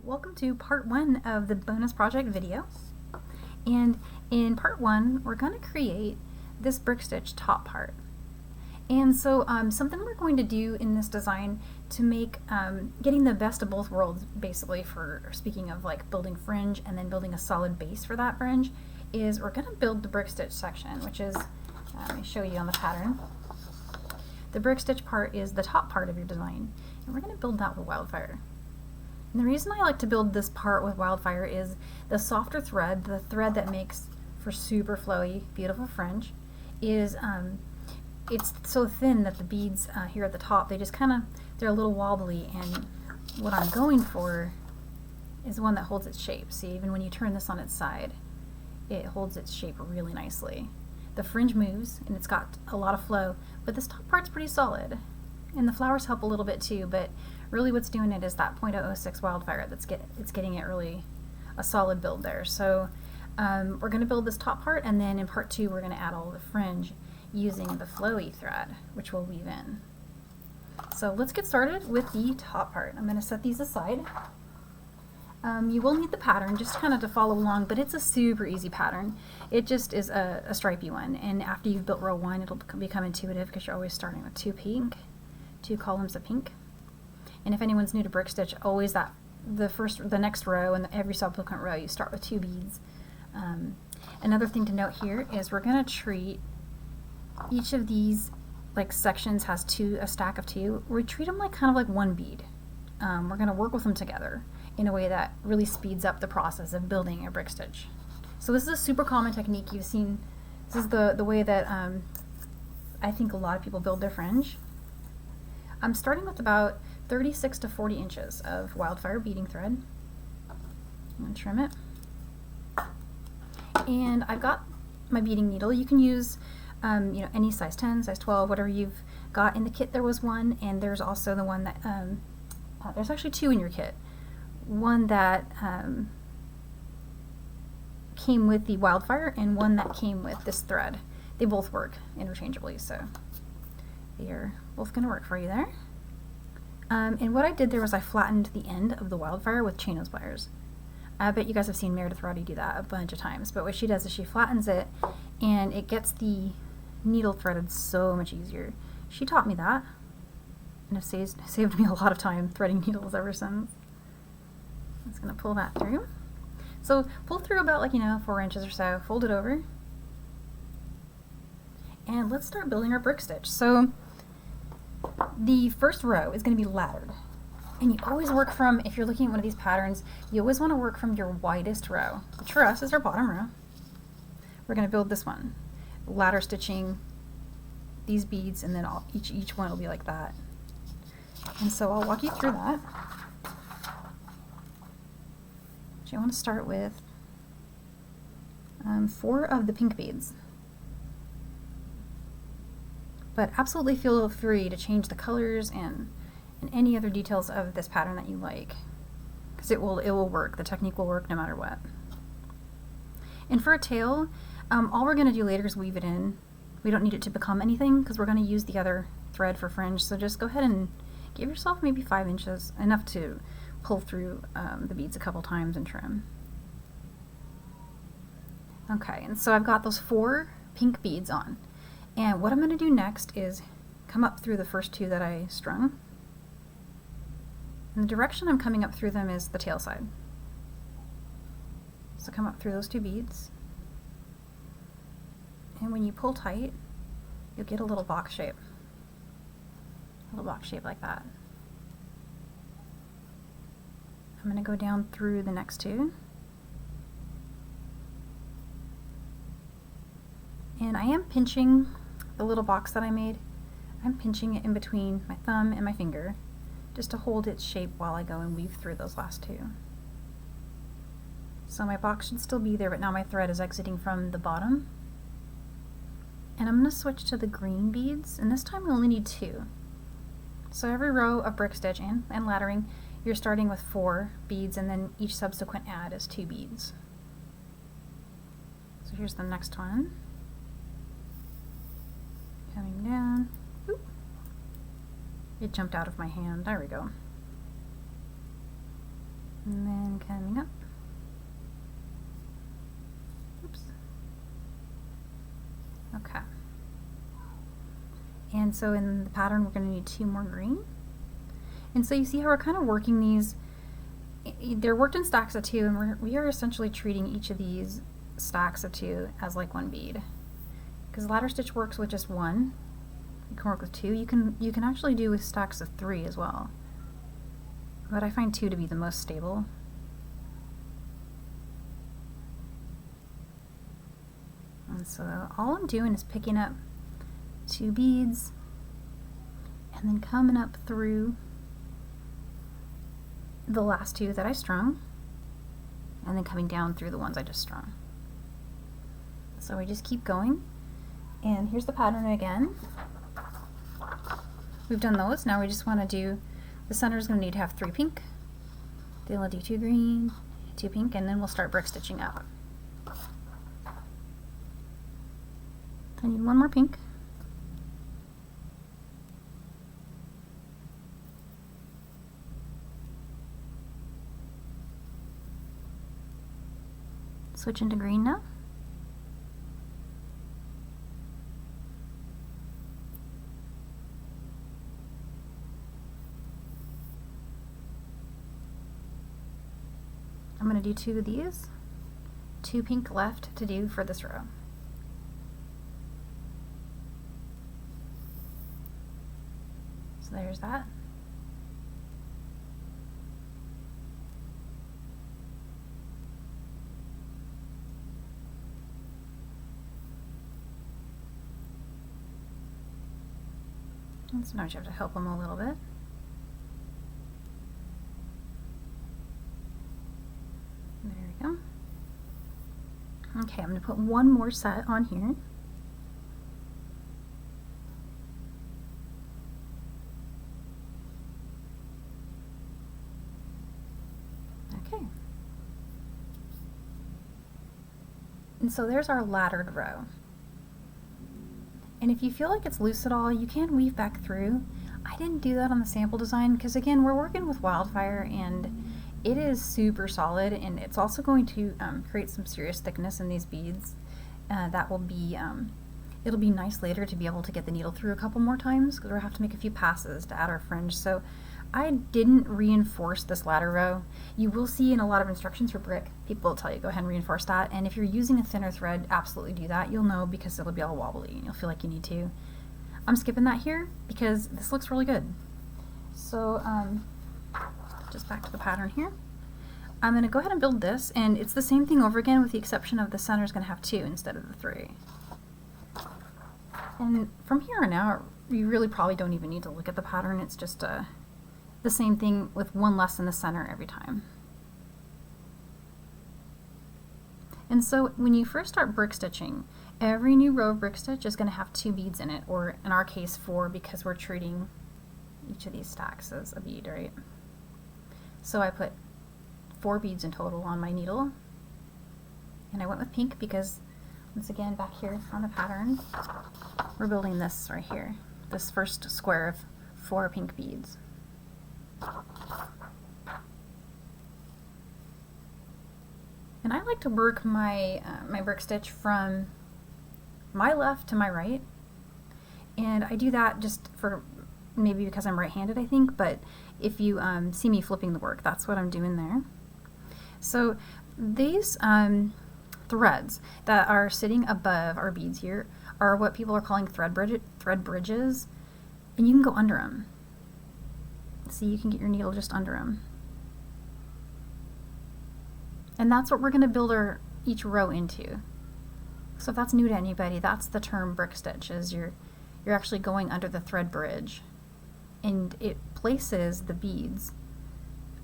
welcome to part 1 of the bonus project video. And in part 1 we're going to create this brick stitch top part. And so something we're going to do in this design to make getting the best of both worlds, basically, for speaking of like building fringe and then building a solid base for that fringe, is we're going to build the brick stitch section, which is, let me show you on the pattern. The brick stitch part is the top part of your design, and we're going to build that with Wildfire. And the reason I like to build this part with Wildfire is the softer thread, the thread that makes for super flowy, beautiful fringe, is it's so thin that the beads here at the top, they just kind of, they're a little wobbly, and what I'm going for is one that holds its shape. See, even when you turn this on its side, it holds its shape really nicely. The fringe moves and it's got a lot of flow, but this top part's pretty solid. And the flowers help a little bit too, but really what's doing it is that .006 Wildfire that's getting it really a solid build there. So we're going to build this top part, and then in part 2 we're going to add all the fringe using the flowy thread, which we'll weave in. So let's get started with the top part. I'm going to set these aside. You will need the pattern just kind of to follow along, but it's a super easy pattern. It just is a stripey one, and after you've built row 1 it'll become intuitive because you're always starting with two columns of pink. And if anyone's new to brick stitch, always the next row and every subsequent row you start with 2 beads. Another thing to note here is we're going to treat each of these, like, sections has a stack of 2. We treat them like kind of like one bead. We're going to work with them together in a way that really speeds up the process of building a brick stitch. So this is a super common technique you've seen. This is the way that I think a lot of people build their fringe. I'm starting with about 36 to 40 inches of Wildfire beading thread. I'm going to trim it. And I've got my beading needle. You can use any size 10, size 12, whatever you've got. In the kit there was one, and there's also the one that, there's actually 2 in your kit. One that came with the Wildfire and one that came with this thread. They both work interchangeably, so they are both going to work for you there. And what I did there was I flattened the end of the Wildfire with chain nose pliers. I bet you guys have seen Meredith Roddy do that a bunch of times, but what she does is she flattens it and it gets the needle threaded so much easier. She taught me that, and it saved me a lot of time threading needles ever since. I'm just going to pull that through. So pull through about 4 inches or so, fold it over, and let's start building our brick stitch. So the first row is going to be laddered, and you always work from, if you're looking at one of these patterns, you always want to work from your widest row, which for us is our bottom row. We're going to build this one, ladder stitching these beads, and then each one will be like that. And so I'll walk you through that. So you want to start with 4 of the pink beads. But absolutely feel free to change the colors and any other details of this pattern that you like, because it will work. The technique will work no matter what. And for a tail, all we're going to do later is weave it in. We don't need it to become anything because we're going to use the other thread for fringe, so just go ahead and give yourself maybe 5 inches, enough to pull through the beads a couple times and trim. Okay, and so I've got those 4 pink beads on, and what I'm going to do next is come up through the first 2 that I strung, and the direction I'm coming up through them is the tail side. So come up through those 2 beads, and when you pull tight you'll get a little box shape. A little box shape like that. I'm going to go down through the next 2. And I am pinching the little box that I made. I'm pinching it in between my thumb and my finger just to hold its shape while I go and weave through those last 2. So my box should still be there, but now my thread is exiting from the bottom. And I'm going to switch to the green beads, and this time we only need 2. So every row of brick stitch and laddering, you're starting with 4 beads, and then each subsequent add is 2 beads. So here's the next one. Coming down. Oop. It jumped out of my hand. There we go. And then coming up. Oops. Okay. And so in the pattern, we're going to need 2 more green. And so you see how we're kind of working these. They're worked in stacks of 2, and we are essentially treating each of these stacks of 2 as like 1 bead. Because ladder stitch works with just 1. You can work with 2. You can actually do with stacks of 3 as well. But I find 2 to be the most stable. And so all I'm doing is picking up 2 beads and then coming up through the last 2 that I strung, and then coming down through the ones I just strung. So we just keep going, and here's the pattern again. We've done those. Now we just want to do, the center is going to need to have 3 pink, then we'll do 2 green, 2 pink, and then we'll start brick stitching up. I need 1 more pink. Switch into green now. I'm going to do 2 of these, 2 pink left to do for this row. So there's that. And sometimes you have to help them a little bit. There we go. Okay, I'm going to put 1 more set on here. Okay. And so there's our laddered row. And if you feel like it's loose at all, you can weave back through. I didn't do that on the sample design because, again, we're working with Wildfire and it is super solid, and it's also going to create some serious thickness in these beads. That will be, it'll be nice later to be able to get the needle through a couple more times because we'll have to make a few passes to add our fringe. So I didn't reinforce this ladder row. You will see in a lot of instructions for brick, people will tell you go ahead and reinforce that, and if you're using a thinner thread, absolutely do that. You'll know because it'll be all wobbly and you'll feel like you need to. I'm skipping that here because this looks really good. So just back to the pattern here. I'm going to go ahead and build this, and it's the same thing over again with the exception of the center is going to have 2 instead of the 3. And from here on out, you really probably don't even need to look at the pattern. It's just the same thing with 1 less in the center every time. And so when you first start brick stitching, every new row of brick stitch is going to have 2 beads in it, or in our case 4 because we're treating each of these stacks as a bead, right? So I put 4 beads in total on my needle, and I went with pink because, once again, back here on the pattern, we're building this right here, this first square of 4 pink beads. And I like to work my my brick stitch from my left to my right, and I do that just for maybe because I'm right-handed, I think, but if you see me flipping the work, that's what I'm doing there. So these threads that are sitting above our beads here are what people are calling thread bridges, and you can go under them. See, you can get your needle just under them. And that's what we're going to build each row into. So if that's new to anybody, that's the term brick stitch, is you're actually going under the thread bridge, and it places the beads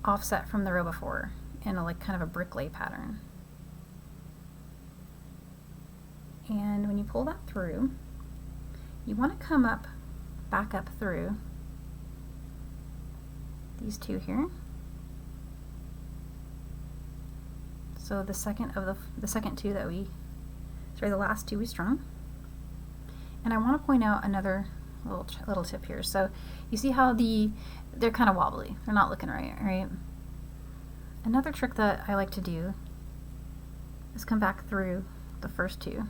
offset from the row before in a kind of a brick lay pattern. And when you pull that through, you want to come up, back up through these 2 here. So the second 2 that the last 2 we strung. And I want to point out another little tip here. So you see how they're kind of wobbly. They're not looking right, right? Another trick that I like to do is come back through the first two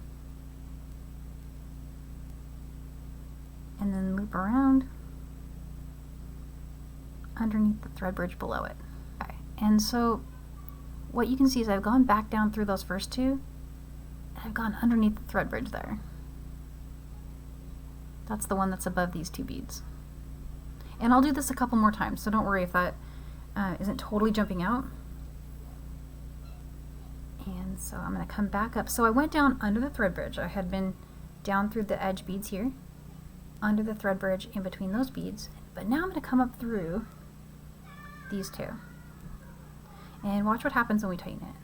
and then loop around underneath the thread bridge below it. Okay. And so what you can see is I've gone back down through those first two and I've gone underneath the thread bridge there. That's the one that's above these two beads. And I'll do this a couple more times, so don't worry if that isn't totally jumping out. And so I'm going to come back up. So I went down under the thread bridge. I had been down through the edge beads here, under the thread bridge in between those beads, but now I'm going to come up through these two. And watch what happens when we tighten it.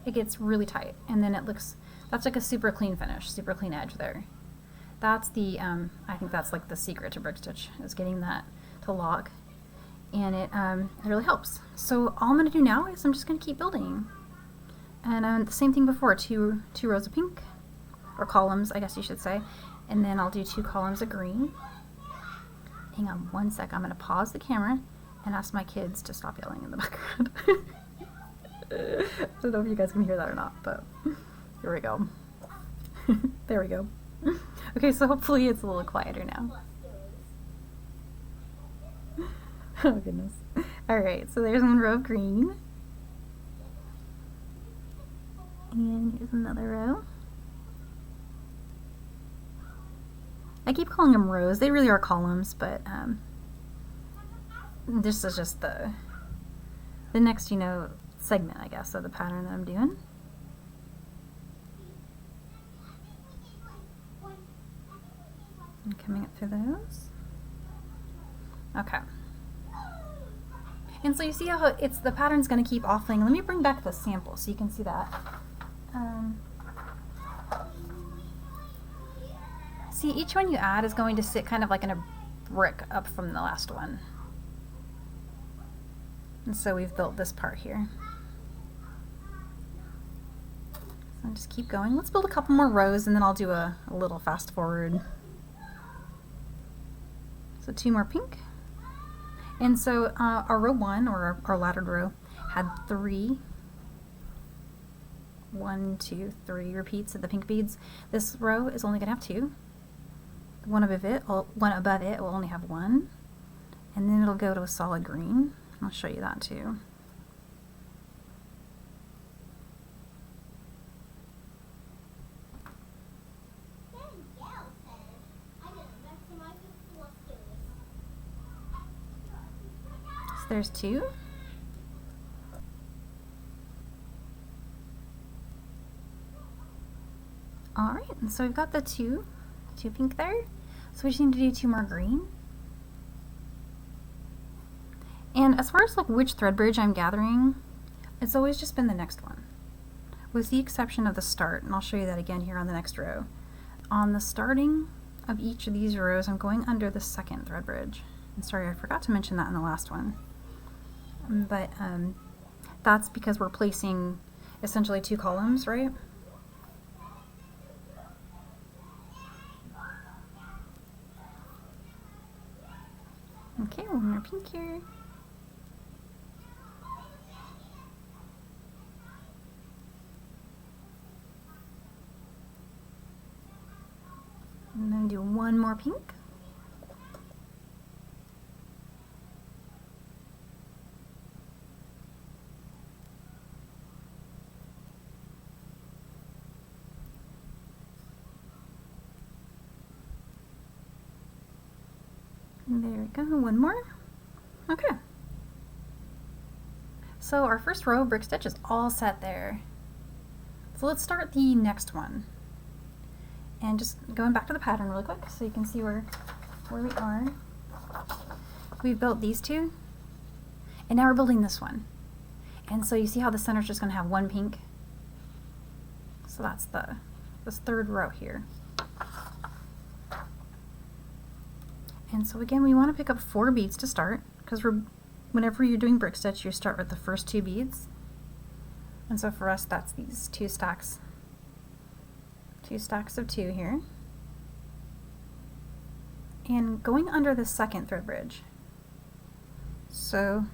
It gets really tight, and then it looks, that's like a super clean finish, super clean edge there. That's the, I think that's like the secret to brick stitch, is getting that to lock, and it really helps. So all I'm going to do now is I'm just going to keep building. And the same thing before, two rows of pink, or columns, I guess you should say, and then I'll do 2 columns of green. Hang on one sec, I'm going to pause the camera and ask my kids to stop yelling in the background. I don't know if you guys can hear that or not, but here we go. There we go. Okay, so hopefully it's a little quieter now. Oh goodness. Alright, so there's one row of green. And here's another row. I keep calling them rows. They really are columns, but this is just the next, segment, I guess, of the pattern that I'm doing. I'm coming up through those. Okay. And so you see how the pattern's going to keep offling. Let me bring back the sample so you can see that. See, each one you add is going to sit kind of like in a brick up from the last one. And so we've built this part here. So I'll just keep going. Let's build a couple more rows and then I'll do a little fast forward. So 2 more pink. And so our row 1, or our laddered row, had 3 repeats of the pink beads. This row is only going to have 2. One above it will only have 1, and then it'll go to a solid green. I'll show you that too. So there's 2. All right, and so we've got the two pink there. So we just need to do 2 more green. And as far as like which thread bridge I'm gathering, it's always just been the next one, with the exception of the start, and I'll show you that again here on the next row. On the starting of each of these rows, I'm going under the 2nd thread bridge. And sorry, I forgot to mention that in the last one. But that's because we're placing essentially 2 columns, right? Okay, 1 more pink here. And then do 1 more pink. There we go, 1 more. Okay. So our first row of brick stitch is all set there. So let's start the next one. And just going back to the pattern really quick so you can see where we are. We've built these 2, and now we're building this one. And so you see how the center is just going to have 1 pink. So that's this 3rd row here. And so again, we want to pick up 4 beads to start, because whenever you're doing brick stitch, you start with the first 2 beads. And so for us, that's these 2 stacks. 2 stacks of 2 here. and going under the second thread bridge. So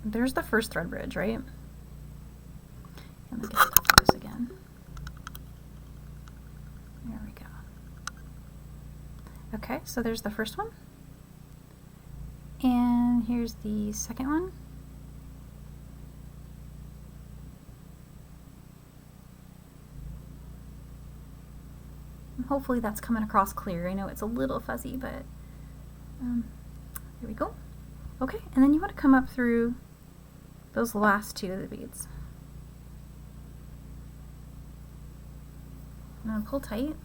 there's the first thread bridge, right? And let me get to focus again. There we go. Okay, so there's the first one. And here's the second one. Hopefully that's coming across clear. I know it's a little fuzzy, but there we go. Okay, and then you want to come up through those last two of the beads. And pull tight.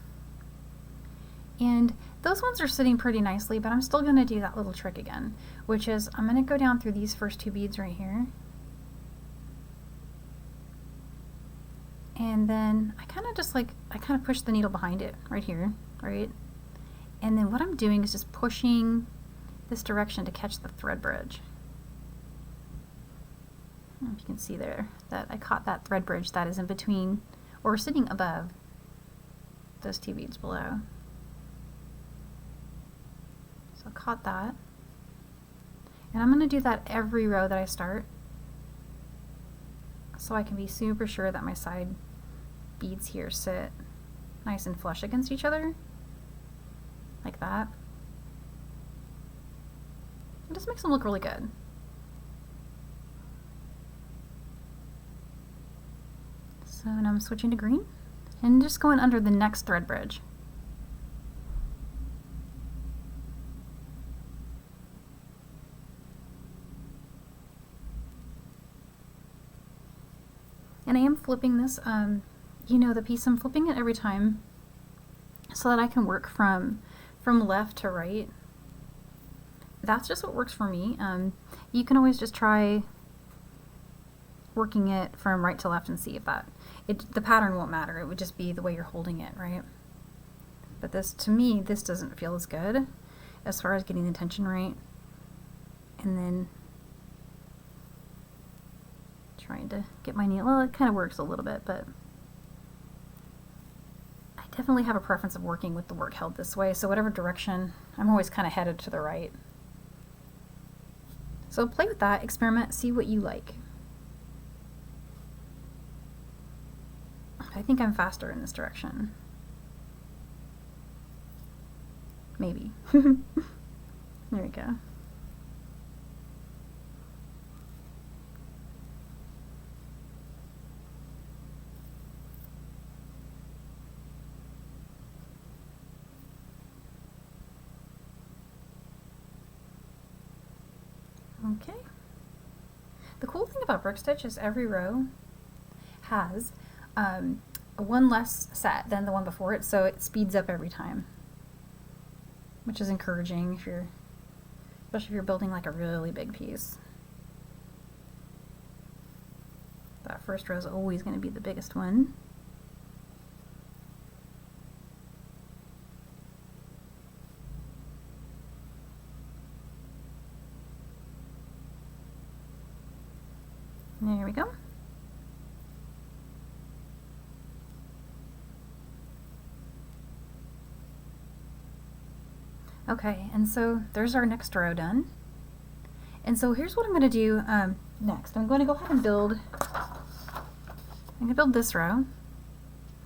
And those ones are sitting pretty nicely, but I'm still going to do that little trick again, which is I'm going to go down through these first two beads right here. And then I kind of push the needle behind it right here, right? And then what I'm doing is just pushing this direction to catch the thread bridge. I don't know if you can see there that I caught that thread bridge that is in between or sitting above those two beads below. So I caught that. And I'm going to do that every row that I start, so I can be super sure that my side beads here sit nice and flush against each other, like that. It just makes them look really good. So now I'm switching to green and just going under the next thread bridge. And I am flipping this, you know, the piece, I'm flipping it every time so that I can work from left to right. That's just what works for me. You can always just try working it from right to left and see if the pattern won't matter. It would just be the way you're holding it, right? But this, to me, this doesn't feel as good as far as getting the tension right. And then trying to get my needle, well, it kind of works a little bit, but I definitely have a preference of working with the work held this way, so whatever direction, I'm always kind of headed to the right. So play with that, experiment, see what you like. I think I'm faster in this direction. Maybe. There we go. Okay. The cool thing about brick stitch is every row has one less set than the one before it, so it speeds up every time, which is encouraging if you're, especially if you're building like a really big piece. That first row is always going to be the biggest one. There we go. Okay, and so there's our next row done. And so here's what I'm going to do next. I'm going to go ahead and build this row,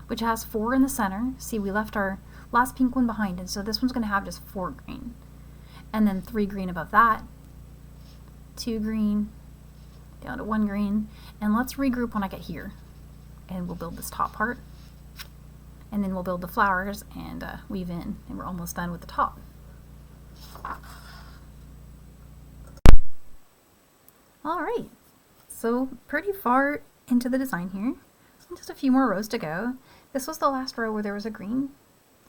which has 4 in the center. See, we left our last pink one behind, and so this one's going to have just 4 green. And then 3 green above that, 2 green, down to 1 green, and let's regroup when I get here, and we'll build this top part, and then we'll build the flowers and weave in, and we're almost done with the top. Alright, so pretty far into the design here, just a few more rows to go. This was the last row where there was a green,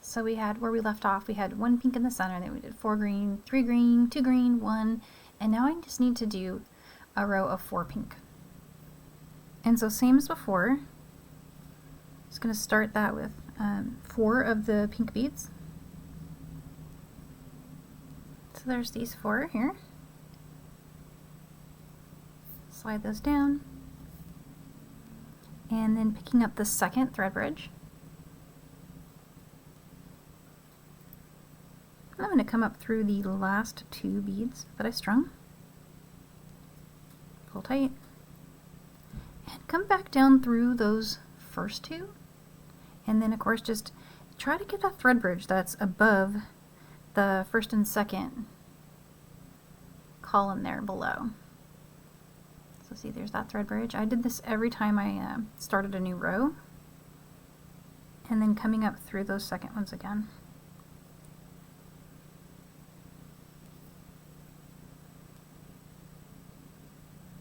so we had, where we left off, we had 1 pink in the center, then we did 4 green, 3 green, 2 green, 1, and now I just need to do a row of 4 pink. And so same as before, just going to start that with 4 of the pink beads. So there's these 4 here. Slide those down. And then picking up the second thread bridge, I'm going to to come up through the last 2 beads that I strung, pull tight, and come back down through those first 2, and then of course just try to get that thread bridge that's above the first and second column there below. So see, there's that thread bridge. I did this every time I started a new row, and then coming up through those second ones again.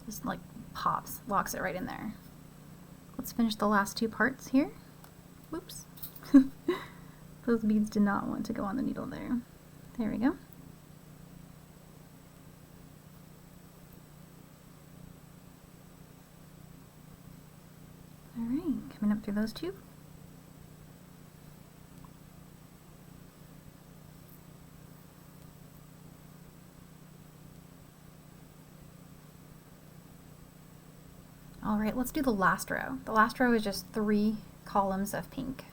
Just like pops, locks it right in there. Let's finish the last 2 parts here. Whoops. Those beads did not want to go on the needle there. There we go. Alright, coming up through those 2. Alright, let's do the last row. The last row is just 3 columns of pink.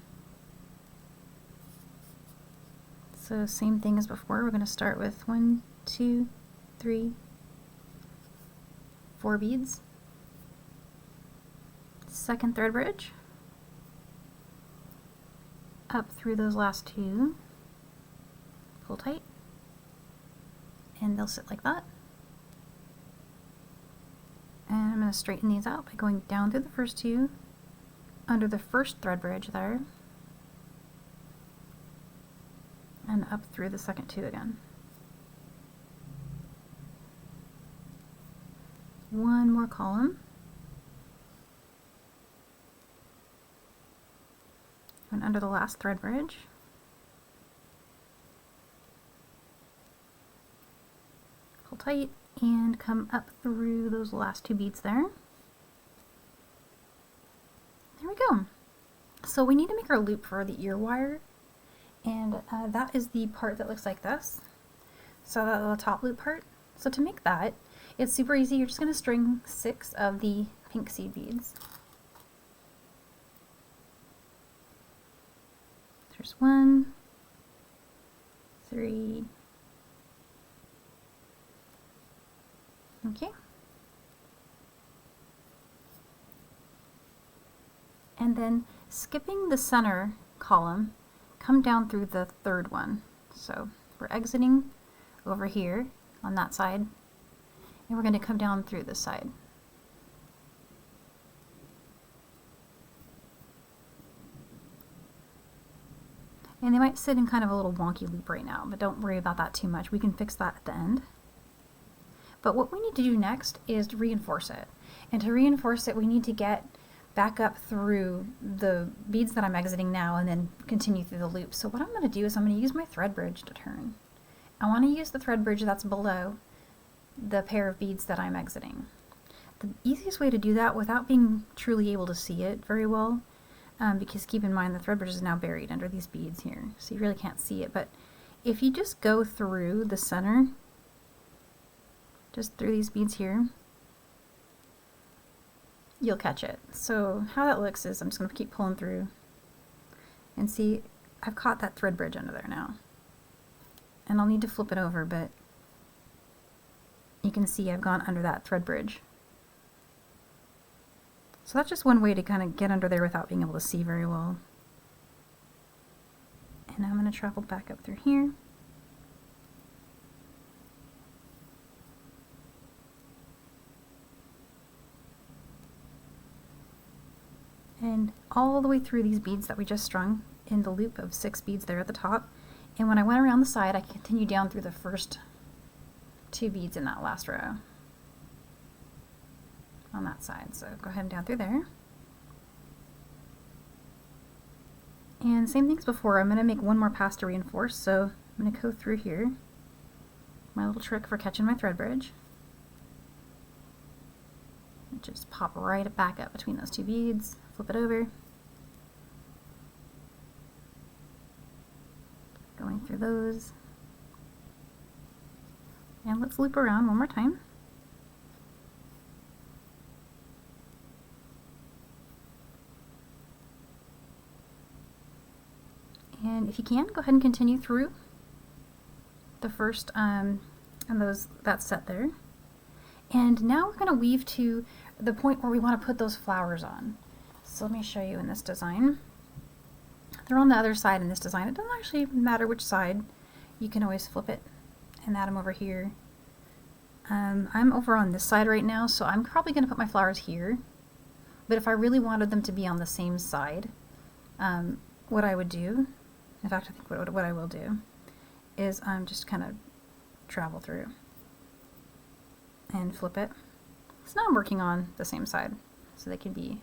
So same thing as before, we're going to start with 1, 2, 3, 4 beads. Second thread bridge. Up through those last 2. Pull tight. And they'll sit like that. And I'm going to straighten these out by going down through the first 2, under the first thread bridge there, and up through the second 2 again. One more column. And under the last thread bridge. Pull tight and come up through those last 2 beads there. There we go. So we need to make our loop for the ear wire, and that is the part that looks like this. So that little top loop part. So to make that, it's super easy. You're just going to string 6 of the pink seed beads. There's 1, 3, okay. And then skipping the center column, come down through the third one. So we're exiting over here on that side, and we're going to come down through this side. And they might sit in kind of a little wonky loop right now, but don't worry about that too much. We can fix that at the end. But what we need to do next is to reinforce it. And to reinforce it, we need to get back up through the beads that I'm exiting now and then continue through the loop. So what I'm going to do is I'm going to use my thread bridge to turn. I want to use the thread bridge that's below the pair of beads that I'm exiting. The easiest way to do that without being truly able to see it very well, because keep in mind the thread bridge is now buried under these beads here, so you really can't see it, but if you just go through the center, just through these beads here, you'll catch it. So how that looks is I'm just going to keep pulling through and see I've caught that thread bridge under there now. And I'll need to flip it over, but you can see I've gone under that thread bridge. So that's just one way to kind of get under there without being able to see very well. And I'm going to travel back up through here. And all the way through these beads that we just strung in the loop of 6 beads there at the top. And when I went around the side, I continued down through the first 2 beads in that last row on that side. So go ahead and down through there. And same thing as before, I'm going to make one more pass to reinforce. So I'm going to go through here, my little trick for catching my thread bridge. And just pop right back up between those 2 beads, flip it over. Going through those. And let's loop around one more time. And if you can, go ahead and continue through the first and that's set there. And now we're going to weave to the point where we want to put those flowers on. So let me show you in this design. They're on the other side in this design. It doesn't actually matter which side. You can always flip it and add them over here. I'm over on this side right now, so I'm probably going to put my flowers here. But if I really wanted them to be on the same side, what I would do, in fact I think what I will do, is just kind of travel through and flip it. So now I'm working on the same side, so they can be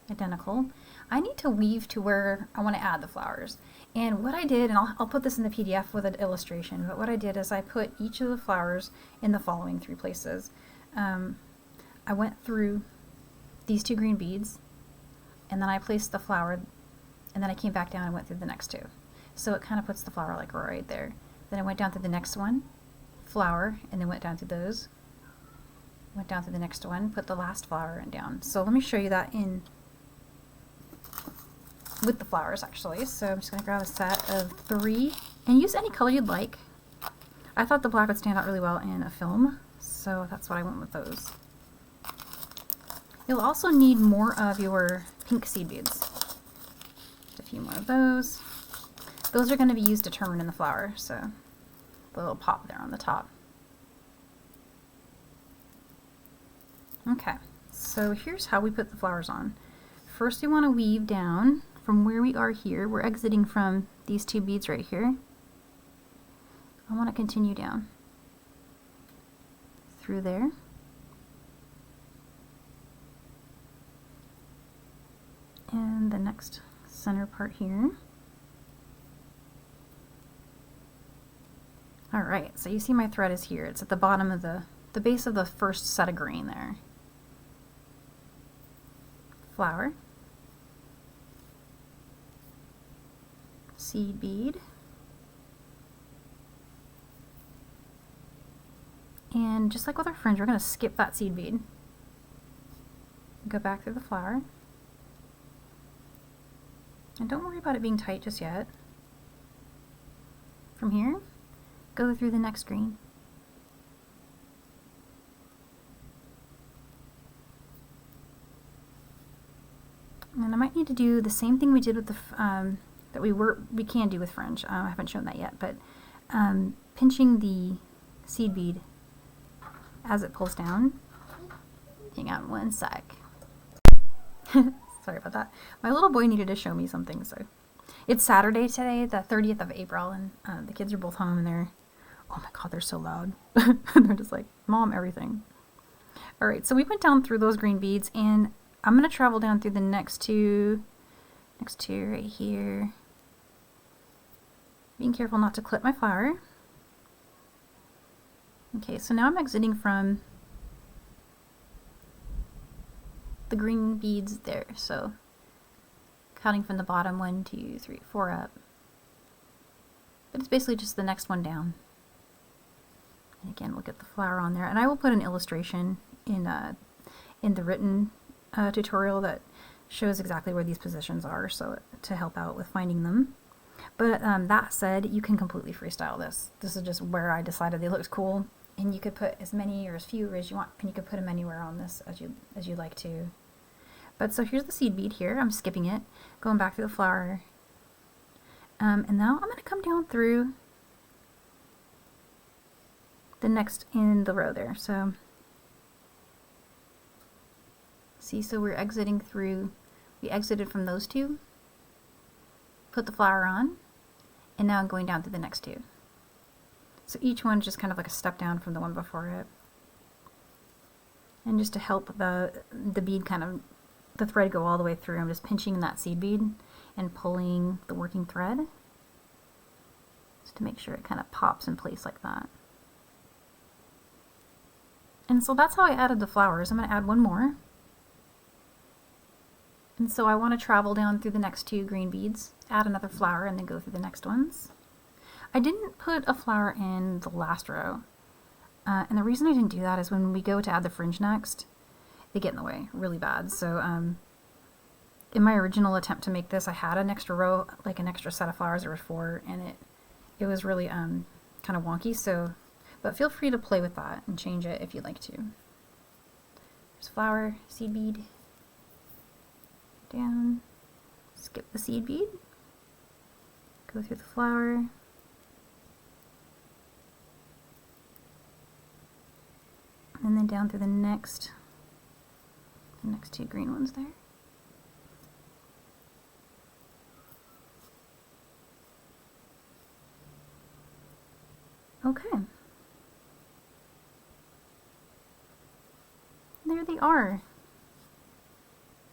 identical. I need to weave to where I want to add the flowers. And what I did, and I'll put this in the PDF with an illustration, but what I did is I put each of the flowers in the following 3 places. I went through these 2 green beads, and then I placed the flower, and then I came back down and went through the next 2. So it kind of puts the flower like right there. Then I went down to the next one, flower, and then went down to those. Went down to the next one, put the last flower and down. So let me show you that in with the flowers actually. So I'm just going to grab a set of 3 and use any color you'd like. I thought the black would stand out really well in a film, so that's what I went with those. You'll also need more of your pink seed beads. Just a few more of those. Those are going to be used to turn in the flower, so the little pop there on the top. Okay, so here's how we put the flowers on. First we want to weave down from where we are here. We're exiting from these 2 beads right here. I want to continue down through there. And the next center part here. Alright, so you see my thread is here. It's at the bottom of the base of the first set of green there. Flower, seed bead, and just like with our fringe, we're going to skip that seed bead. Go back through the flower, and don't worry about it being tight just yet. From here, go through the next green. And I might need to do the same thing we did with the that we can do with fringe. I haven't shown that yet, but pinching the seed bead as it pulls down. Hang on one sec. Sorry about that. My little boy needed to show me something, so it's Saturday today, the 30th of April, and the kids are both home, and they're, oh my god, they're so loud. They're just like, Mom, everything. All right, so we went down through those green beads, and I'm going to travel down through the next two right here. Being careful not to clip my flower. Okay, so now I'm exiting from the green beads there. So counting from the bottom, 1, 2, 3, 4 up. But it's basically just the next one down. And again, we'll get the flower on there. And I will put an illustration in the written tutorial that shows exactly where these positions are, so to help out with finding them. But that said, you can completely freestyle this. This is just where I decided they looked cool, and you could put as many or as few as you want, and you could put them anywhere on this as you like to. But so here's the seed bead here. I'm skipping it, going back through the flower, and now I'm going to come down through the next in the row there. So see, so we're exiting through, we exited from those 2, put the flower on, and now I'm going down to the next 2. So each one's just kind of like a step down from the one before it. And just to help the bead kind of, the thread go all the way through, I'm just pinching that seed bead and pulling the working thread just to make sure it kind of pops in place like that. And so that's how I added the flowers. I'm going to add one more. And so I want to travel down through the next 2 green beads, add another flower, and then go through the next ones. I didn't put a flower in the last row. And the reason I didn't do that is when we go to add the fringe next, they get in the way really bad. So in my original attempt to make this, I had an extra row, like an extra set of flowers. There were 4, and it was really kind of wonky, so, but feel free to play with that and change it if you'd like to. There's flower, seed bead, down, skip the seed bead, go through the flower, and then down through the next two green ones there. Okay. There they are.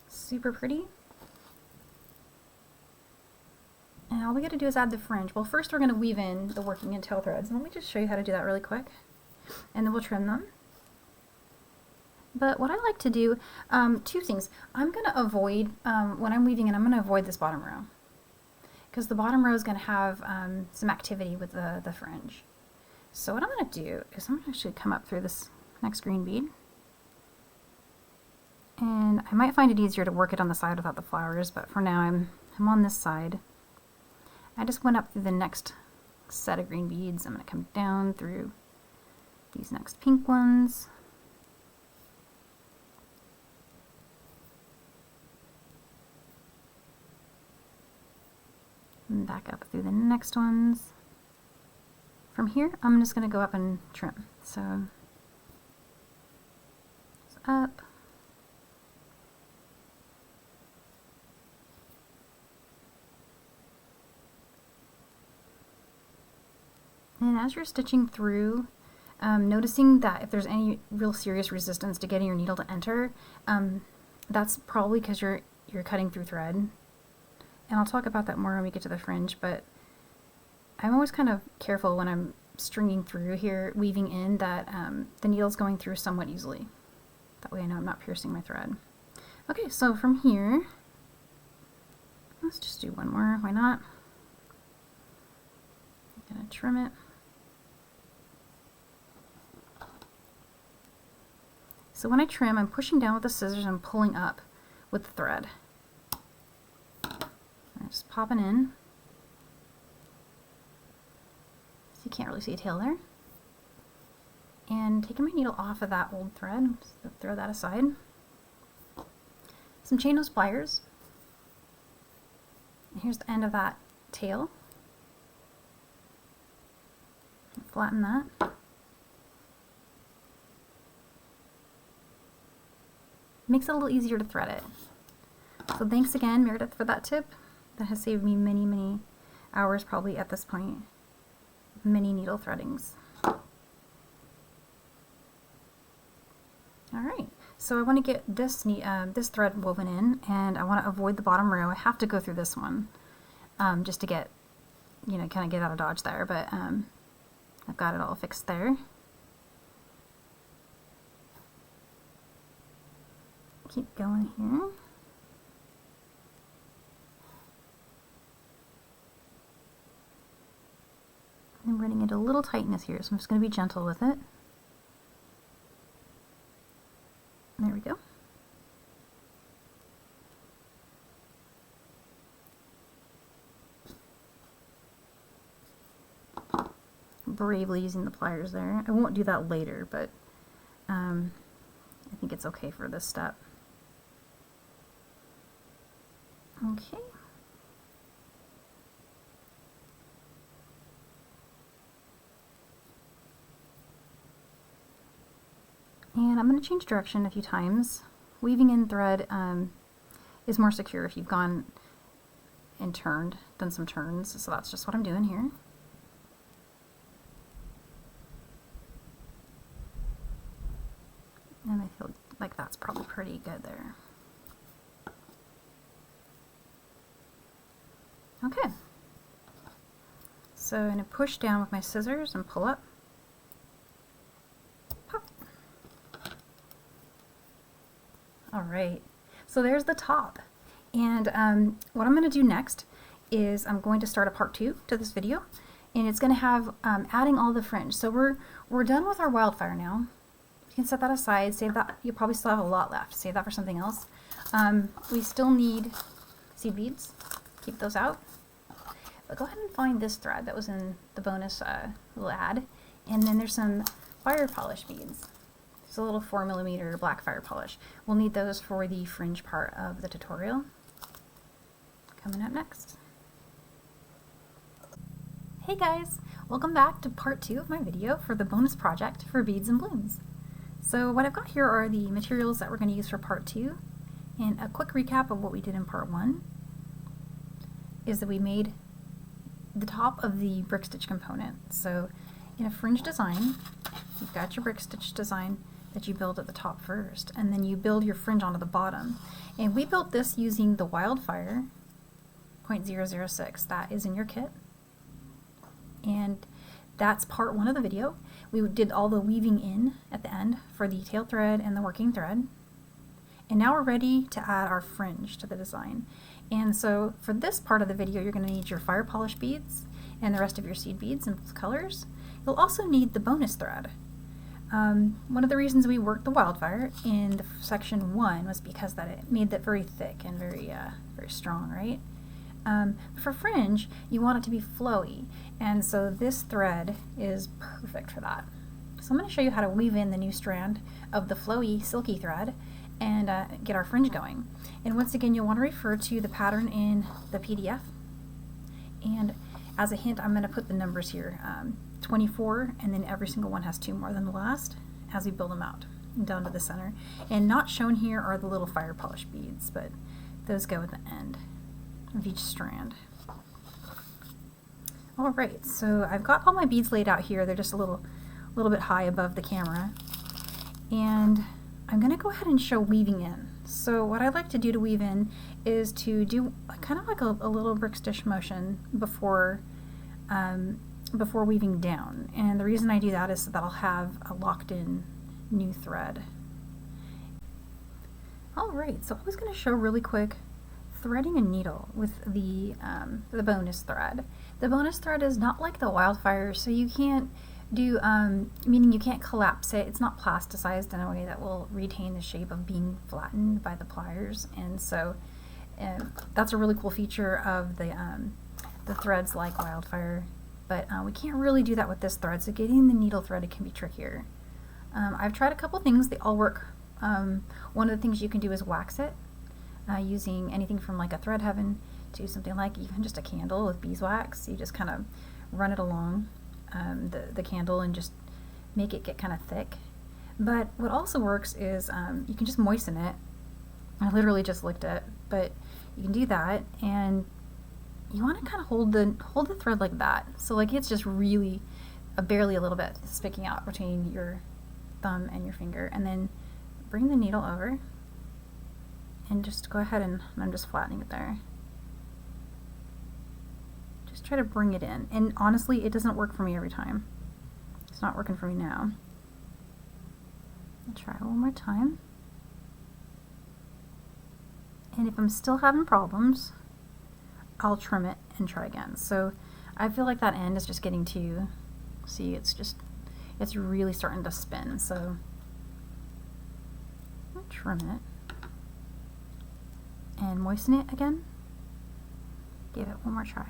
Super pretty. And all we got to do is add the fringe. Well, first we're going to weave in the working and tail threads. Let me just show you how to do that really quick. And then we'll trim them. But what I like to do, two things. I'm going to avoid, when I'm weaving in, I'm going to avoid this bottom row. Because the bottom row is going to have some activity with the fringe. So what I'm going to do is I'm going to actually come up through this next green bead. And I might find it easier to work it on the side without the flowers, but for now I'm on this side. I just went up through the next set of green beads. I'm going to come down through these next pink ones. And back up through the next ones. From here, I'm just going to go up and trim. So, it's up. And as you're stitching through, noticing that if there's any real serious resistance to getting your needle to enter, that's probably because you're cutting through thread. And I'll talk about that more when we get to the fringe, but I'm always kind of careful when I'm stringing through here, weaving in, that the needle's going through somewhat easily. That way I know I'm not piercing my thread. Okay, so from here, let's just do one more, why not? I'm gonna trim it. So when I trim, I'm pushing down with the scissors and pulling up with the thread. I'm just popping in. So you can't really see a tail there. And taking my needle off of that old thread, so throw that aside. Some chain nose pliers. And here's the end of that tail. Flatten that. Makes it a little easier to thread it. So thanks again, Meredith, for that tip. That has saved me many, many hours probably at this point. Many needle threadings. Alright, so I want to get this this thread woven in, and I want to avoid the bottom row. I have to go through this one just to get, you know, kind of get out of dodge there, but I've got it all fixed there. Keep going here. I'm running into a little tightness here, so I'm just going to be gentle with it. There we go. Bravely using the pliers there. I won't do that later, but I think it's okay for this step. Okay. And I'm going to change direction a few times. Weaving in thread is more secure if you've gone and done some turns, so that's just what I'm doing here. And I feel like that's probably pretty good there. Okay. So I'm going to push down with my scissors and pull up. Pop. Alright, so there's the top. And what I'm going to do next is I'm going to start a part 2 to this video. And it's going to have adding all the fringe. So we're done with our wildfire now. You can set that aside, save that. You'll probably still have a lot left. Save that for something else. We still need seed beads. Keep those out. But go ahead and find this thread that was in the bonus little ad. And then there's some fire polish beads. It's a little 4mm black fire polish. We'll need those for the fringe part of the tutorial. Coming up next. Hey guys, welcome back to part 2 of my video for the bonus project for beads and blooms. So what I've got here are the materials that we're going to use for part 2, and a quick recap of what we did in part 1 is that we made the top of the brick stitch component. So in a fringe design, you've got your brick stitch design that you build at the top first, and then you build your fringe onto the bottom. And we built this using the Wildfire 0.006 that is in your kit. And that's part 1 of the video. We did all the weaving in at the end for the tail thread and the working thread. And now we're ready to add our fringe to the design. And so for this part of the video, you're going to need your fire polish beads and the rest of your seed beads in both colors. You'll also need the bonus thread. One of the reasons we worked the Wildfire in the section 1 was because that it made that very thick and very strong, right? For fringe, you want it to be flowy, and so this thread is perfect for that. So I'm going to show you how to weave in the new strand of the flowy, silky thread and get our fringe going. And once again, you'll want to refer to the pattern in the PDF. And as a hint, I'm going to put the numbers here, 24, and then every single one has 2 more than the last as we build them out down to the center. And not shown here are the little fire polish beads, but those go at the end of each strand. Alright, so I've got all my beads laid out here. They're just a little bit high above the camera. And I'm going to go ahead and show weaving in. So what I like to do to weave in is to do kind of like a little brick stitch motion before weaving down. And the reason I do that is so that I'll have a locked in new thread. Alright, so I was going to show really quick threading a needle with the bonus thread. The bonus thread is not like the Wildfire, so you can't do, meaning you can't collapse it. It's not plasticized in a way that will retain the shape of being flattened by the pliers, and so that's a really cool feature of the threads like Wildfire, but we can't really do that with this thread, so getting the needle threaded can be trickier. I've tried a couple things, they all work. One of the things you can do is wax it, using anything from like a thread heaven to something like even just a candle with beeswax. You just kind of run it along the candle and just make it get kind of thick. But what also works is you can just moisten it. I literally just licked it, but you can do that, and you want to kind of hold the thread like that, so like it's just really barely a little bit sticking out between your thumb and your finger, and then bring the needle over and just go ahead and I'm just flattening it there. Just try to bring it in. And honestly, it doesn't work for me every time. It's not working for me now. I'll try one more time. And if I'm still having problems, I'll trim it and try again. So I feel like that end is just getting too, see, it's really starting to spin. So I'll trim it and moisten it again. Give it one more try.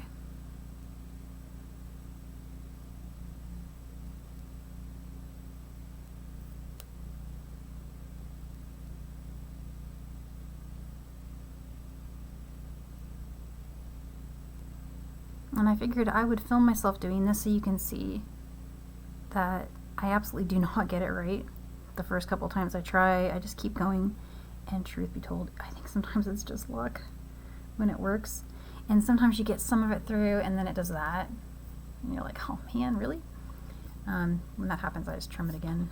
And I figured I would film myself doing this so you can see that I absolutely do not get it right. The first couple times I try, I just keep going. And truth be told, I think sometimes it's just luck when it works. And sometimes you get some of it through and then it does that. And you're like, oh man, really? When that happens, I just trim it again.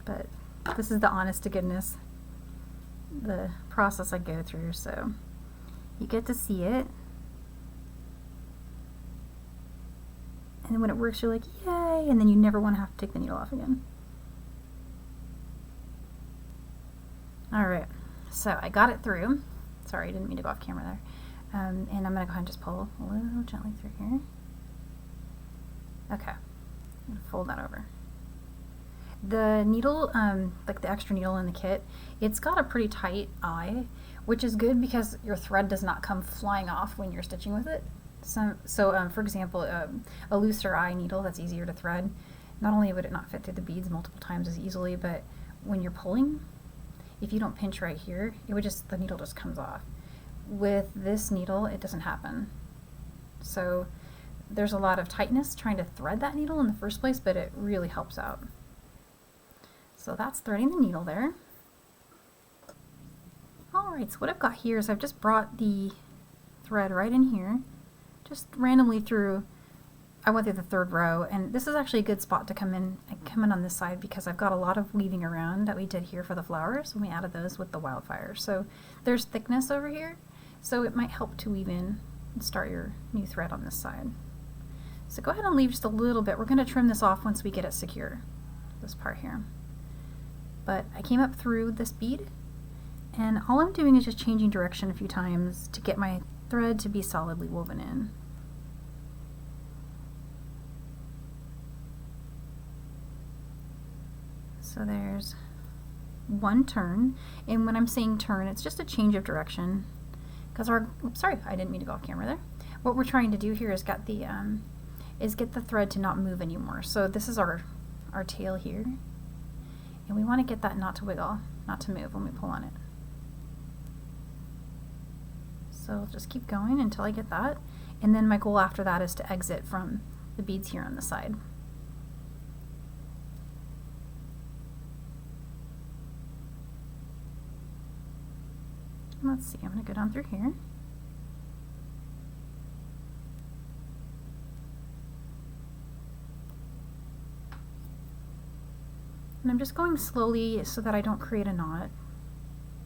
But this is the honest to goodness, the process I go through. So you get to see it. And then when it works, you're like, yay! And then you never want to have to take the needle off again. Alright, so I got it through. Sorry, I didn't mean to go off camera there. And I'm going to go ahead and just pull a little gently through here. Okay, I'm going to fold that over. The needle, like the extra needle in the kit, it's got a pretty tight eye, which is good because your thread does not come flying off when you're stitching with it. So for example, a looser eye needle that's easier to thread, not only would it not fit through the beads multiple times as easily, but when you're pulling, if you don't pinch right here, the needle just comes off. With this needle, it doesn't happen. So there's a lot of tightness trying to thread that needle in the first place, but it really helps out. So that's threading the needle there. Alright, so what I've got here is I've just brought the thread right in here, just randomly I went through the third row, and this is actually a good spot to come in on this side because I've got a lot of weaving around that we did here for the flowers when we added those with the Wildfire. So there's thickness over here, so it might help to weave in and start your new thread on this side. So go ahead and leave just a little bit. We're going to trim this off once we get it secure, this part here. But I came up through this bead, and all I'm doing is just changing direction a few times to get my thread to be solidly woven in. So there's one turn, and when I'm saying turn, it's just a change of direction. Because oops, sorry, I didn't mean to go off camera there. What we're trying to do here is get the thread to not move anymore. So this is our tail here, and we want to get that not to wiggle, not to move when we pull on it. So I'll just keep going until I get that, and then my goal after that is to exit from the beads here on the side. Let's see, I'm going to go down through here. And I'm just going slowly so that I don't create a knot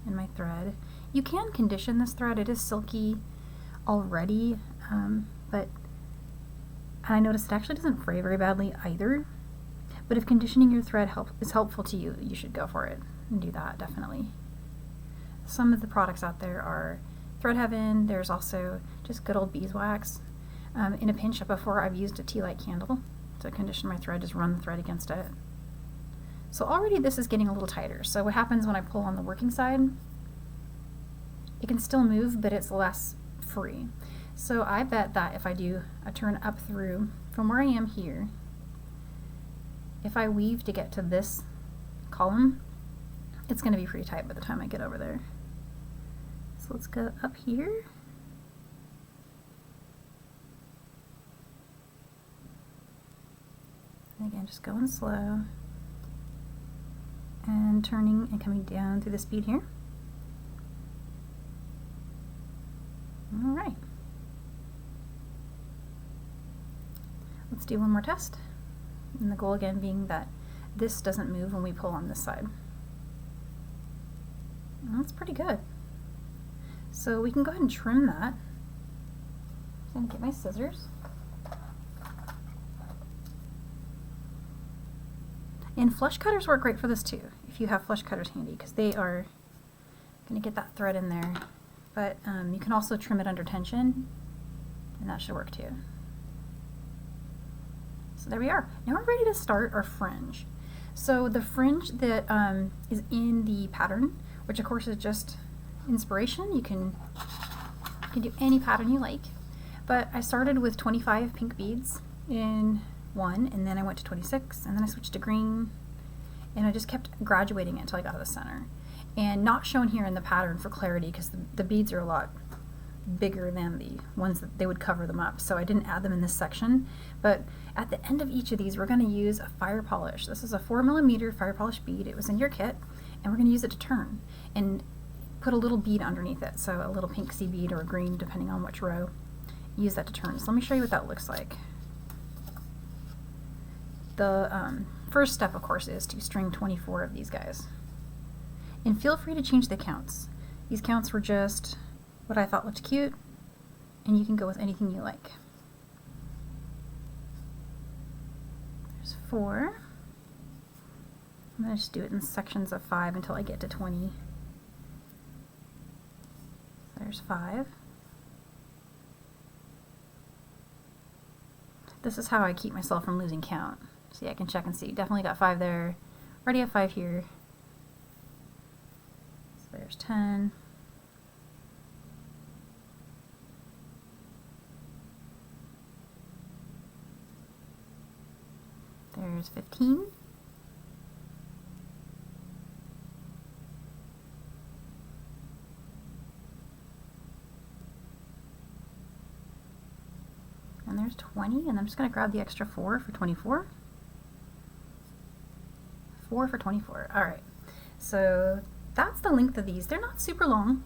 in my thread. You can condition this thread. It is silky already, but I noticed it actually doesn't fray very badly either. But if conditioning your thread is helpful to you, you should go for it and do that, definitely. Some of the products out there are Thread Heaven. There's also just good old beeswax. In a pinch, before I've used a tea light candle to condition my thread, just run the thread against it. So already this is getting a little tighter. So what happens when I pull on the working side, it can still move, but it's less free. So I bet that if I do a turn up through from where I am here, if I weave to get to this column, it's going to be pretty tight by the time I get over there. So let's go up here. And again, just going slow and turning and coming down through this bead here. All right. Let's do one more test. And the goal again being that this doesn't move when we pull on this side. And that's pretty good. So we can go ahead and trim that. I'm going to get my scissors. And flush cutters work great for this too, if you have flush cutters handy, because they are going to get that thread in there. But you can also trim it under tension, and that should work too. So there we are. Now we're ready to start our fringe. So the fringe that is in the pattern, which of course is just inspiration, you can do any pattern you like. But I started with 25 pink beads in one, and then I went to 26, and then I switched to green, and I just kept graduating it until I got to the center. And not shown here in the pattern for clarity, because the beads are a lot bigger than the ones that they would cover them up, so I didn't add them in this section. But at the end of each of these, we're going to use a fire polish. This is a 4mm fire polish bead. It was in your kit, and we're going to use it to turn and put a little bead underneath it, so a little pink sea bead or a green, depending on which row. Use that to turn. So let me show you what that looks like. The first step, of course, is to string 24 of these guys. And feel free to change the counts. These counts were just what I thought looked cute, and you can go with anything you like. There's 4. I'm going to just do it in sections of 5 until I get to 20. There's 5. This is how I keep myself from losing count. See, I can check and see. Definitely got 5 there, already have 5 here. So there's 10. There's 15. And there's 20, and I'm just going to grab the extra 4 for 24. 4 for 24. Alright, so that's the length of these. They're not super long.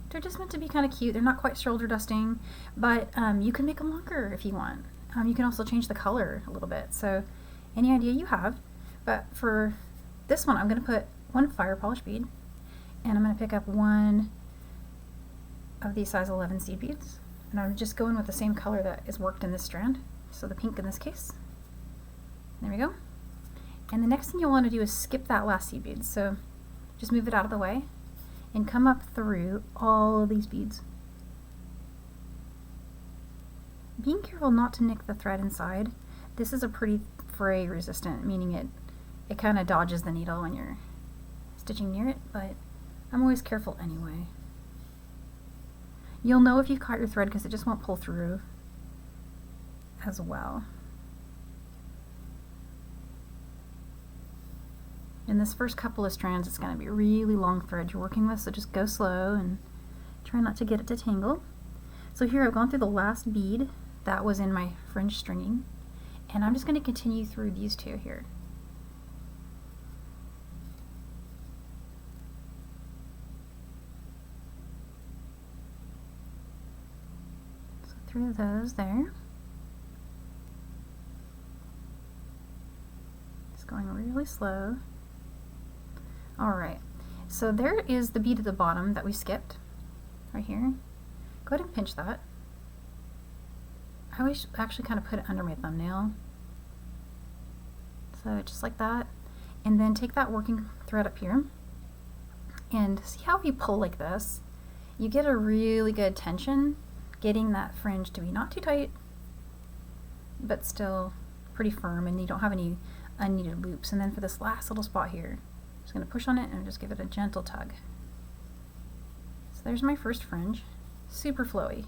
They're just meant to be kind of cute. They're not quite shoulder dusting, but you can make them longer if you want. You can also change the color a little bit. So any idea you have. But for this one, I'm going to put 1 fire polish bead, and I'm going to pick up 1 of these size 11 seed beads. And I'm just going with the same color that is worked in this strand, so the pink in this case. There we go. And the next thing you'll want to do is skip that last seed bead. So just move it out of the way and come up through all of these beads. Being careful not to nick the thread inside. This is a pretty fray resistant, meaning it kind of dodges the needle when you're stitching near it, but I'm always careful anyway. You'll know if you've caught your thread because it just won't pull through as well. In this first couple of strands, it's going to be a really long thread you're working with, so just go slow and try not to get it to tangle. So here I've gone through the last bead that was in my fringe stringing, and I'm just going to continue through these two here. So 3 of those there. Just going really slow. Alright, so there is the bead at the bottom that we skipped, right here. Go ahead and pinch that. I always actually kind of put it under my thumbnail. So just like that. And then take that working thread up here. And see how if you pull like this, you get a really good tension, getting that fringe to be not too tight, but still pretty firm, and you don't have any unneeded loops. And then for this last little spot here, I'm just going to push on it and just give it a gentle tug. So there's my first fringe. Super flowy.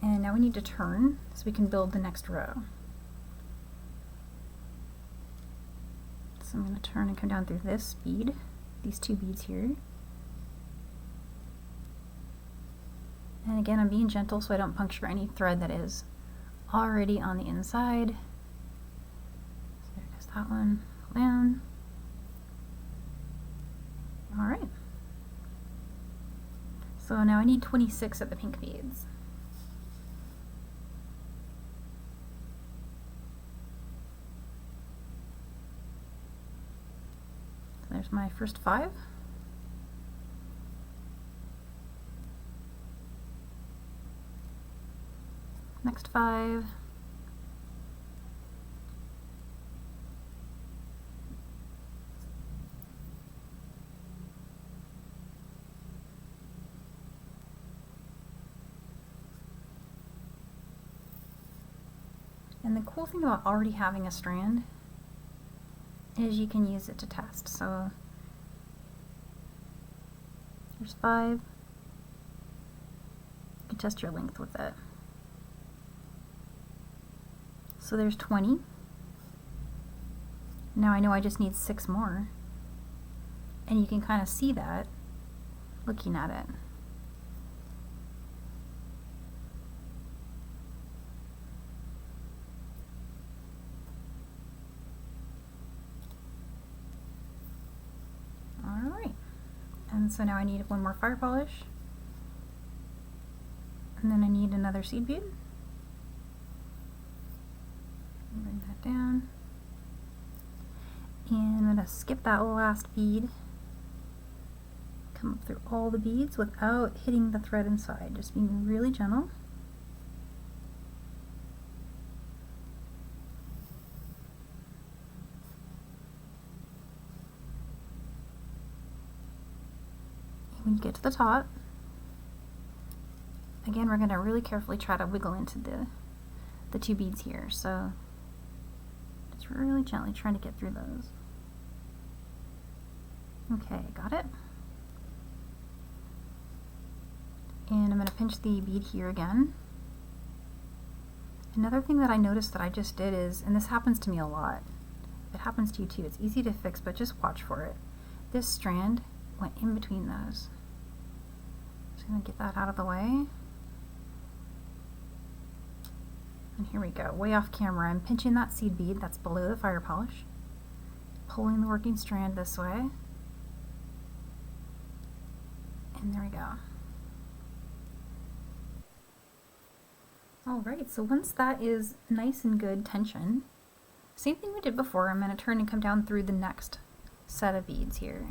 And now we need to turn so we can build the next row. So I'm going to turn and come down through this bead, these 2 beads here. And again, I'm being gentle so I don't puncture any thread that is already on the inside. So there goes that one, down. Alright. So now I need 26 of the pink beads. So there's my first 5. Next 5. And the cool thing about already having a strand is you can use it to test. So there's 5. You can test your length with it. So there's 20. Now I know I just need 6 more. And you can kind of see that looking at it. Alright. And so now I need 1 more fire polish. And then I need another seed bead. Bring that down. And I'm going to skip that last bead. Come up through all the beads without hitting the thread inside. Just being really gentle. And when you get to the top, again, we're going to really carefully try to wiggle into the 2 beads here. So Just really gently trying to get through those. Okay, got it. And I'm going to pinch the bead here again. Another thing that I noticed that I just did is, and this happens to me a lot, it happens to you too, it's easy to fix, but just watch for it. This strand went in between those. Just going to get that out of the way. And here we go, way off camera. I'm pinching that seed bead that's below the fire polish, pulling the working strand this way, and there we go. Alright, so once that is nice and good tension, same thing we did before, I'm going to turn and come down through the next set of beads here.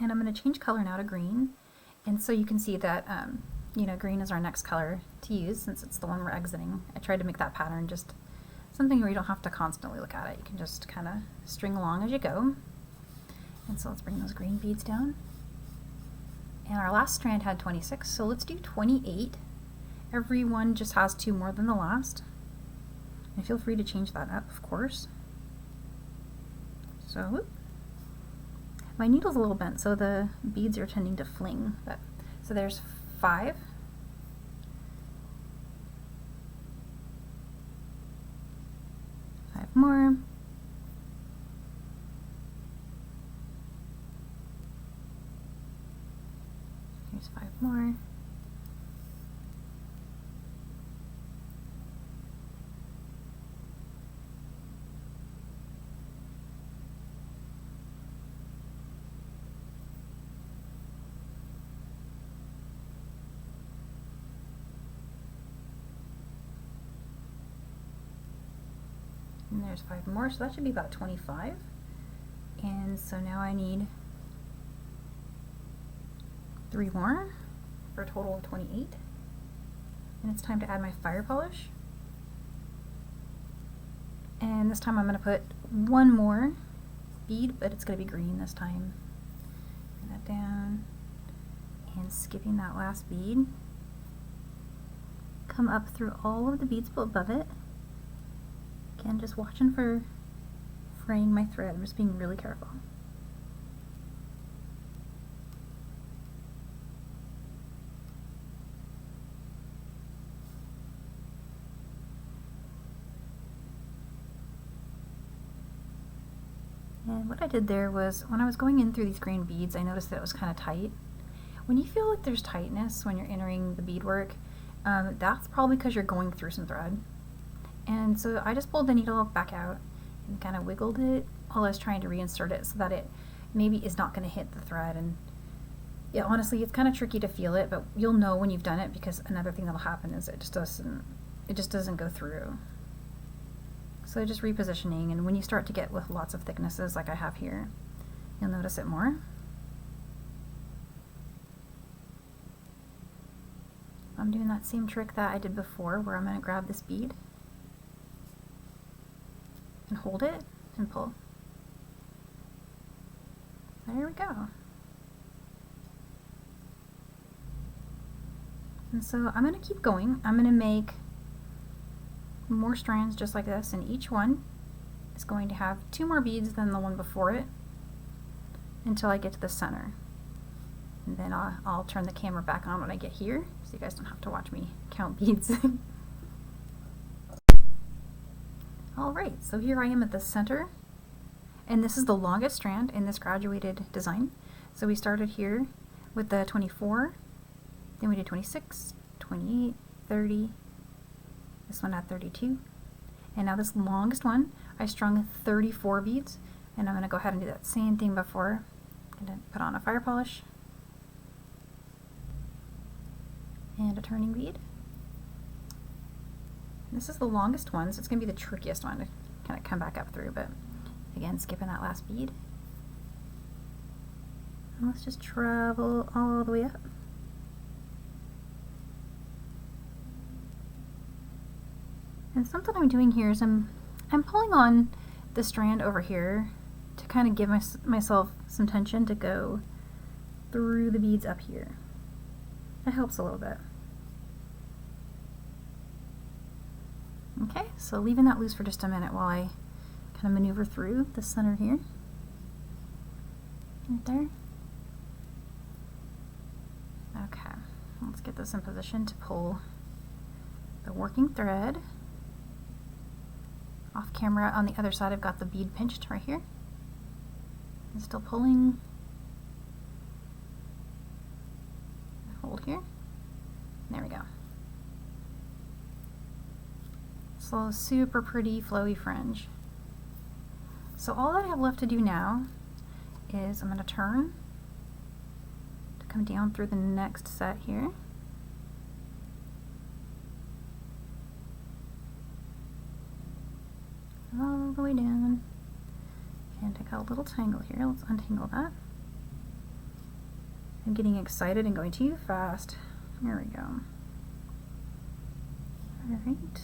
And I'm going to change color now to green, and so you can see that you know, green is our next color to use since it's the one we're exiting. I tried to make that pattern just something where you don't have to constantly look at it. You can just kind of string along as you go. And so let's bring those green beads down. And our last strand had 26, so let's do 28. Every one just has 2 more than the last. And feel free to change that up, of course. So, whoop. My needle's a little bent, so the beads are tending to fling. But, so there's 5. More. Here's 5 more. And there's 5 more, so that should be about 25. And so now I need 3 more for a total of 28. And it's time to add my fire polish. And this time I'm going to put 1 more bead, but it's going to be green this time. Bring that down and skipping that last bead. Come up through all of the beads above it. Again, just watching for fraying my thread. I'm just being really careful. And what I did there was, when I was going in through these green beads, I noticed that it was kind of tight. When you feel like there's tightness when you're entering the beadwork, that's probably because you're going through some thread. And so I just pulled the needle back out and kind of wiggled it while I was trying to reinsert it so that it maybe is not going to hit the thread. And yeah, honestly, it's kind of tricky to feel it, but you'll know when you've done it, because another thing that'll happen is it just doesn't go through. So just repositioning, and when you start to get with lots of thicknesses like I have here, you'll notice it more. I'm doing that same trick that I did before, where I'm going to grab this bead and hold it and pull. There we go. And so I'm going to keep going. I'm going to make more strands just like this, and each one is going to have 2 more beads than the one before it until I get to the center. And then I'll turn the camera back on when I get here, so you guys don't have to watch me count beads. Alright, so here I am at the center, and this is the longest strand in this graduated design. So we started here with the 24, then we did 26, 28, 30, this one had 32, and now this longest one, I strung 34 beads, and I'm going to go ahead and do that same thing before. I'm going to put on a fire polish and a turning bead. This is the longest one, so it's going to be the trickiest one to kind of come back up through, but again, skipping that last bead. And let's just travel all the way up. And something I'm doing here is I'm pulling on the strand over here to kind of give myself some tension to go through the beads up here. That helps a little bit. Okay, so leaving that loose for just a minute while I kind of maneuver through the center here. Right there. Okay, let's get this in position to pull the working thread. Off camera on the other side, I've got the bead pinched right here. I'm still pulling. Hold here. There we go. So super pretty flowy fringe. So all that I have left to do now is I'm going to turn to come down through the next set here. All the way down. And take out a little tangle here. Let's untangle that. I'm getting excited and going too fast. There we go. Alright.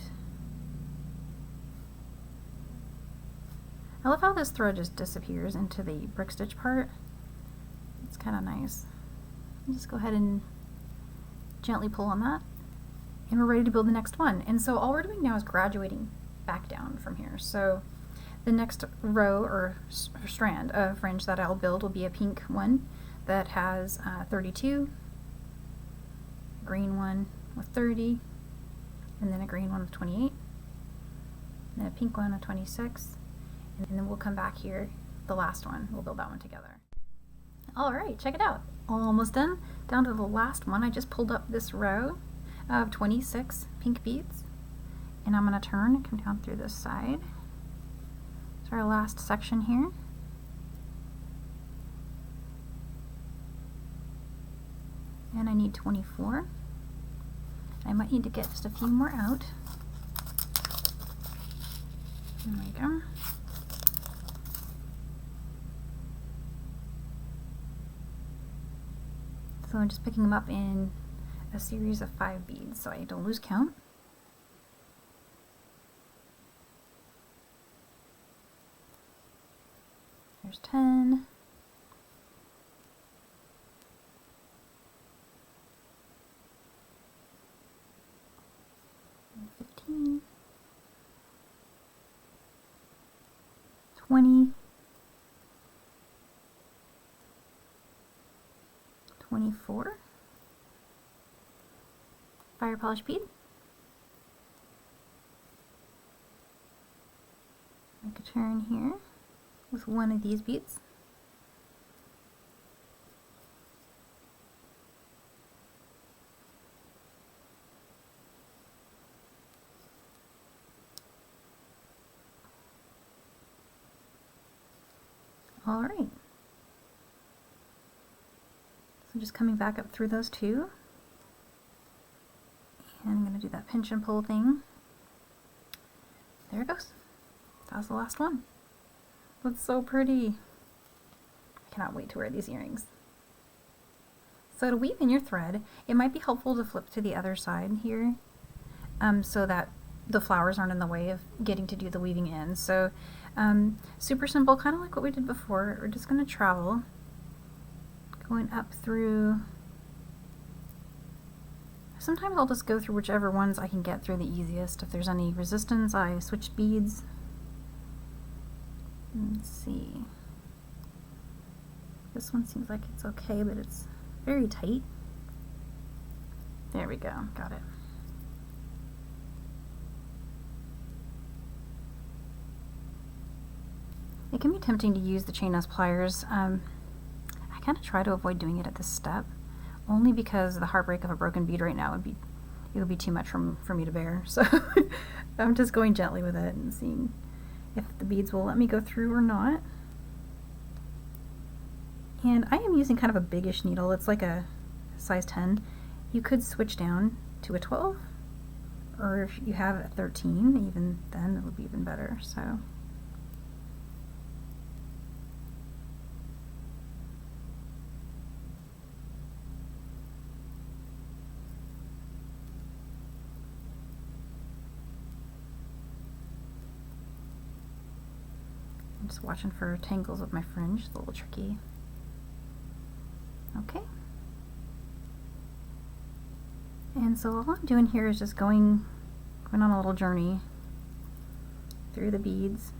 I love how this thread just disappears into the brick stitch part. It's kind of nice. I'll just go ahead and gently pull on that. And we're ready to build the next one. And so all we're doing now is graduating back down from here. So the next row or strand of fringe that I'll build will be a pink one that has 32, green one with 30, and then a green one with 28, and then a pink one with 26, and then we'll come back here, the last one, we'll build that one together. Alright, check it out. Almost done. Down to the last one. I just pulled up this row of 26 pink beads, and I'm going to turn and come down through this side. It's our last section here. And I need 24. I might need to get just a few more out. There we go. So I'm just picking them up in a series of 5 beads so I don't lose count. There's 10. 15. 20. 24. Fire polish bead. Make a turn here with one of these beads. All right. So just coming back up through those two. And I'm going to do that pinch and pull thing. There it goes. That was the last one. That's so pretty. I cannot wait to wear these earrings. So to weave in your thread, it might be helpful to flip to the other side here so that the flowers aren't in the way of getting to do the weaving in. So super simple, kind of like what we did before. We're just going to travel, going up through. Sometimes I'll just go through whichever ones I can get through the easiest. If there's any resistance, I switch beads. Let's see. This one seems like it's okay, but it's very tight. There we go, got it. It can be tempting to use the chain nose pliers. I kind of try to avoid doing it at this step, only because the heartbreak of a broken bead right now would be too much for me to bear. So I'm just going gently with it and seeing if the beads will let me go through or not. And I am using kind of a biggish needle. It's like a size 10. You could switch down to a 12, or if you have a 13, even then it would be even better. So I'm just watching for tangles with my fringe. It's a little tricky. Okay. And so all I'm doing here is just going on a little journey through the beads.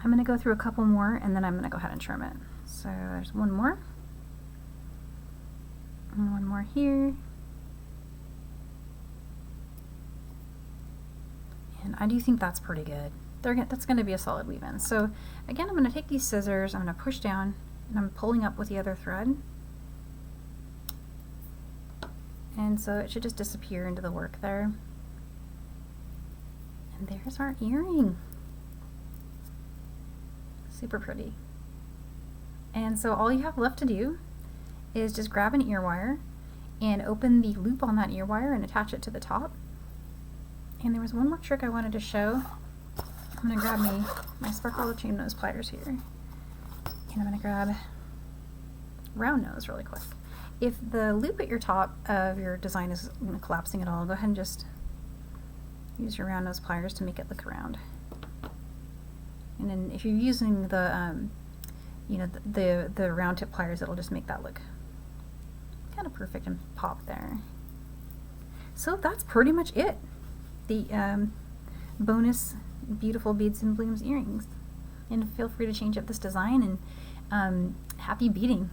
I'm going to go through a couple more and then I'm going to go ahead and trim it. So there's one more. And one more here. And I do think that's pretty good. That's going to be a solid weave-in. So again, I'm going to take these scissors, I'm going to push down, and I'm pulling up with the other thread. And so it should just disappear into the work there. And there's our earring. Super pretty. And so all you have left to do is just grab an ear wire and open the loop on that ear wire and attach it to the top. And there was one more trick I wanted to show. I'm going to grab my sparkle chain nose pliers here. And I'm going to grab round nose really quick. If the loop at your top of your design is collapsing at all, go ahead and just use your round nose pliers to make it look round. And then if you're using the, the round tip pliers, it'll just make that look kind of perfect and pop there. So that's pretty much it. The bonus beautiful beads and blooms earrings. And feel free to change up this design, and happy beading.